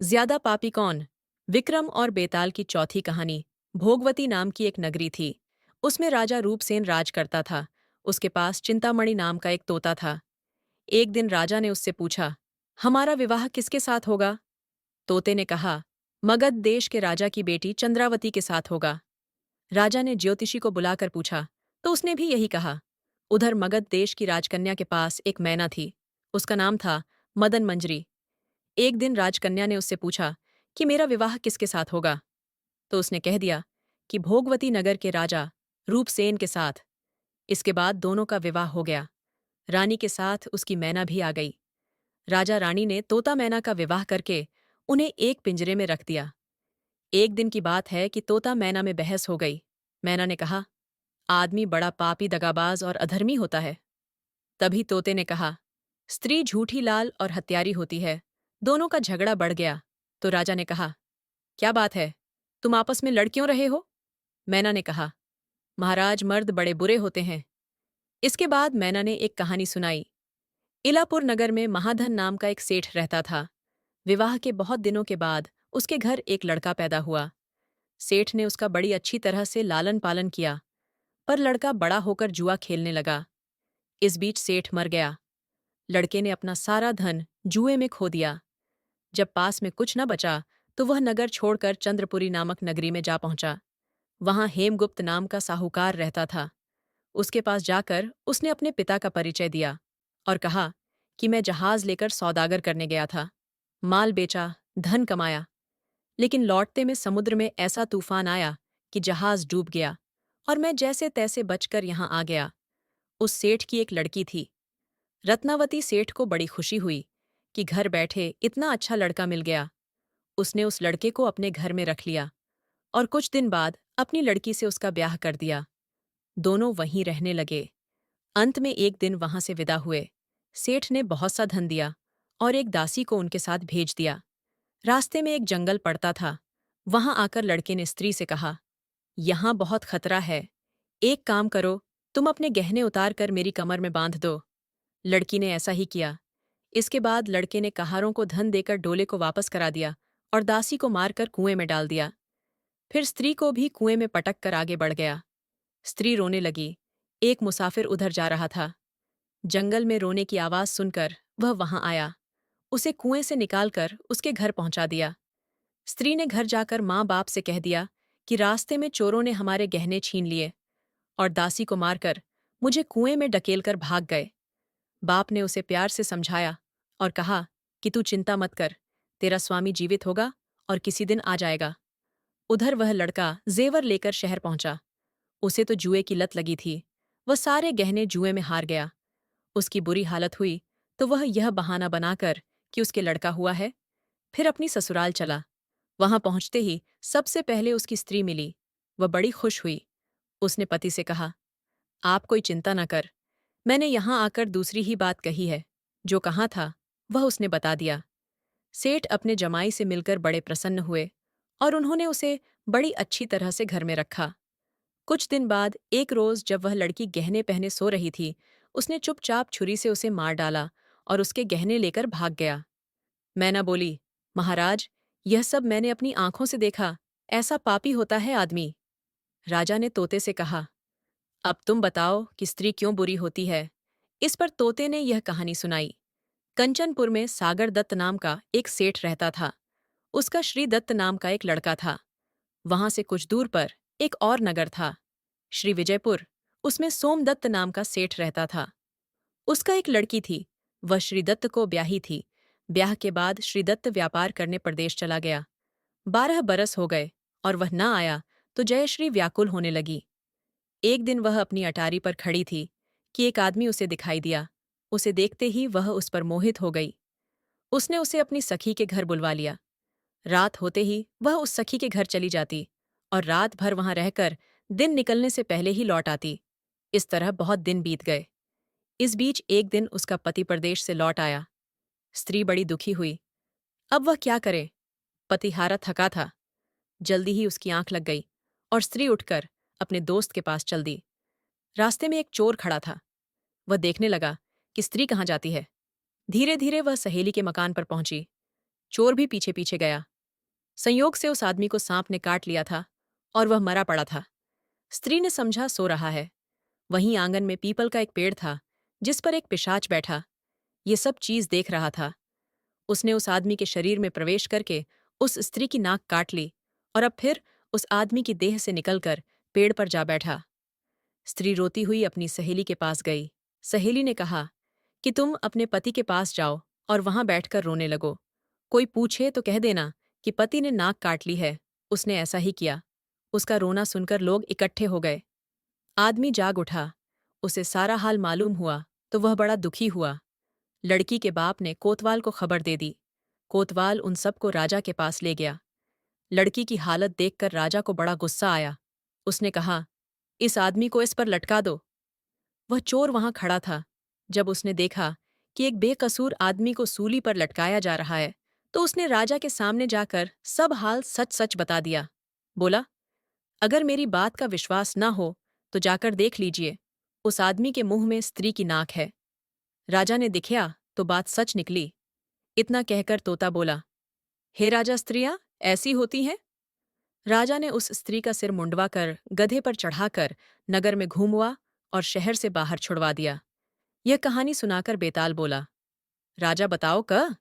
ज्यादा पापी कौन? विक्रम और बेताल की चौथी कहानी। भोगवती नाम की एक नगरी थी। उसमें राजा रूपसेन राज करता था। उसके पास चिंतामणि नाम का एक तोता था। एक दिन राजा ने उससे पूछा, हमारा विवाह किसके साथ होगा? तोते ने कहा, मगध देश के राजा की बेटी चंद्रावती के साथ होगा। राजा ने ज्योतिषी को बुलाकर पूछा, तो उसने भी यही कहा। उधर मगध देश की राजकन्या के पास एक मैना थी। उसका नाम था मदन मंजरी। एक दिन राजकन्या ने उससे पूछा कि मेरा विवाह किसके साथ होगा? तो उसने कह दिया कि भोगवती नगर के राजा रूपसेन के साथ। इसके बाद दोनों का विवाह हो गया। रानी के साथ उसकी मैना भी आ गई। राजा रानी ने तोता मैना का विवाह करके उन्हें एक पिंजरे में रख दिया। एक दिन की बात है कि तोता मैना में बहस हो गई। मैना ने कहा, आदमी बड़ा पापी, दगाबाज और अधर्मी होता है। तभी तोते ने कहा, स्त्री झूठी, लाल और हत्यारी होती है। दोनों का झगड़ा बढ़ गया। तो राजा ने कहा, क्या बात है, तुम आपस में लड़ क्यों रहे हो? मैना ने कहा, महाराज, मर्द बड़े बुरे होते हैं। इसके बाद मैना ने एक कहानी सुनाई। इलापुर नगर में महाधन नाम का एक सेठ रहता था। विवाह के बहुत दिनों के बाद उसके घर एक लड़का पैदा हुआ। सेठ ने उसका बड़ी अच्छी तरह से लालन पालन किया, पर लड़का बड़ा होकर जुआ खेलने लगा। इस बीच सेठ मर गया। लड़के ने अपना सारा धन जुए में खो दिया। जब पास में कुछ न बचा तो वह नगर छोड़कर चंद्रपुरी नामक नगरी में जा पहुंचा। वहां हेमगुप्त नाम का साहूकार रहता था। उसके पास जाकर उसने अपने पिता का परिचय दिया और कहा कि मैं जहाज लेकर सौदागर करने गया था। माल बेचा, धन कमाया, लेकिन लौटते में समुद्र में ऐसा तूफान आया कि जहाज डूब गया और मैं जैसे तैसे बचकर यहां आ गया। उस सेठ की एक लड़की थी, रत्नावती। सेठ को बड़ी खुशी हुई कि घर बैठे इतना अच्छा लड़का मिल गया। उसने उस लड़के को अपने घर में रख लिया और कुछ दिन बाद अपनी लड़की से उसका ब्याह कर दिया। दोनों वहीं रहने लगे। अंत में एक दिन वहां से विदा हुए। सेठ ने बहुत सा धन दिया और एक दासी को उनके साथ भेज दिया। रास्ते में एक जंगल पड़ता था। वहां आकर लड़के ने स्त्री से कहा, यहां बहुत खतरा है। एक काम करो, तुम अपने गहने उतार कर मेरी कमर में बांध दो। लड़की ने ऐसा ही किया। इसके बाद लड़के ने कहारों को धन देकर डोले को वापस करा दिया और दासी को मारकर कुएं में डाल दिया। फिर स्त्री को भी कुएं में पटक कर आगे बढ़ गया। स्त्री रोने लगी। एक मुसाफिर उधर जा रहा था। जंगल में रोने की आवाज सुनकर वह वहां आया। उसे कुएं से निकालकर उसके घर पहुंचा दिया। स्त्री ने घर जाकर माँ बाप से कह दिया कि रास्ते में चोरों ने हमारे गहने छीन लिए और दासी को मारकर मुझे कुएं में ढकेलकर भाग गए। बाप ने उसे प्यार से समझाया और कहा कि तू चिंता मत कर, तेरा स्वामी जीवित होगा और किसी दिन आ जाएगा। उधर वह लड़का जेवर लेकर शहर पहुंचा। उसे तो जुए की लत लगी थी। वह सारे गहने जुए में हार गया। उसकी बुरी हालत हुई तो वह यह बहाना बनाकर कि उसके लड़का हुआ है, फिर अपनी ससुराल चला। वहां पहुंचते ही सबसे पहले उसकी स्त्री मिली। वह बड़ी खुश हुई। उसने पति से कहा, आप कोई चिंता न कर, मैंने यहां आकर दूसरी ही बात कही है। जो कहा था वह उसने बता दिया। सेठ अपने जमाई से मिलकर बड़े प्रसन्न हुए और उन्होंने उसे बड़ी अच्छी तरह से घर में रखा। कुछ दिन बाद एक रोज जब वह लड़की गहने पहने सो रही थी, उसने चुपचाप छुरी से उसे मार डाला और उसके गहने लेकर भाग गया। मैना बोली, महाराज, यह सब मैंने अपनी आंखों से देखा। ऐसा पापी होता है आदमी। राजा ने तोते से कहा, अब तुम बताओ कि स्त्री क्यों बुरी होती है। इस पर तोते ने यह कहानी सुनाई। कंचनपुर में सागर दत्त नाम का एक सेठ रहता था। उसका श्री दत्त नाम का एक लड़का था। वहां से कुछ दूर पर एक और नगर था, श्री विजयपुर। उसमें सोमदत्त नाम का सेठ रहता था। उसका एक लड़की थी। वह श्रीदत्त को ब्याही थी। ब्याह के बाद श्रीदत्त व्यापार करने प्रदेश चला गया। 12 बरस हो गए और वह न आया तो जयश्री व्याकुल होने लगी। एक दिन वह अपनी अटारी पर खड़ी थी कि एक आदमी उसे दिखाई दिया। उसे देखते ही वह उस पर मोहित हो गई। उसने उसे अपनी सखी के घर बुलवा लिया। रात होते ही वह उस सखी के घर चली जाती और रात भर वहां रहकर दिन निकलने से पहले ही लौट आती। इस तरह बहुत दिन बीत गए। इस बीच एक दिन उसका पति परदेश से लौट आया। स्त्री बड़ी दुखी हुई। अब वह क्या करे? पति हारा थका था। जल्दी ही उसकी आंख लग गई और स्त्री उठकर अपने दोस्त के पास चल दी। रास्ते में एक चोर खड़ा था। वह देखने लगा कि स्त्री कहाँ जाती है। धीरे धीरे वह सहेली के मकान पर पहुंची। चोर भी पीछे पीछे गया। संयोग से उस आदमी को सांप ने काट लिया था और वह मरा पड़ा था। स्त्री ने समझा सो रहा है। वहीं आंगन में पीपल का एक पेड़ था जिस पर एक पिशाच बैठा ये सब चीज देख रहा था। उसने उस आदमी के शरीर में प्रवेश करके उस स्त्री की नाक काट ली और अब फिर उस आदमी की देह से निकलकर पेड़ पर जा बैठा। स्त्री रोती हुई अपनी सहेली के पास गई। सहेली ने कहा कि तुम अपने पति के पास जाओ और वहां बैठकर रोने लगो। कोई पूछे तो कह देना कि पति ने नाक काट ली है, उसने ऐसा ही किया। उसका रोना सुनकर लोग इकट्ठे हो गए। आदमी जाग उठा। उसे सारा हाल मालूम हुआ तो वह बड़ा दुखी हुआ। लड़की के बाप ने कोतवाल को खबर दे दी। कोतवाल उन सबको राजा के पास ले गया। लड़की की हालत देखकर राजा को बड़ा गुस्सा आया। उसने कहा, इस आदमी को इस पर लटका दो। वह चोर वहां खड़ा था। जब उसने देखा कि एक बेकसूर आदमी को सूली पर लटकाया जा रहा है तो उसने राजा के सामने जाकर सब हाल सच सच बता दिया। बोला, अगर मेरी बात का विश्वास न हो तो जाकर देख लीजिए, उस आदमी के मुंह में स्त्री की नाक है। राजा ने दिखया तो बात सच निकली। इतना कहकर तोता बोला, हे राजा, स्त्रियां ऐसी होती हैं। राजा ने उस स्त्री का सिर मुंडवाकर गधे पर चढ़ाकर नगर में घूमवा और शहर से बाहर छुड़वा दिया। यह कहानी सुनाकर बेताल बोला, राजा बताओ क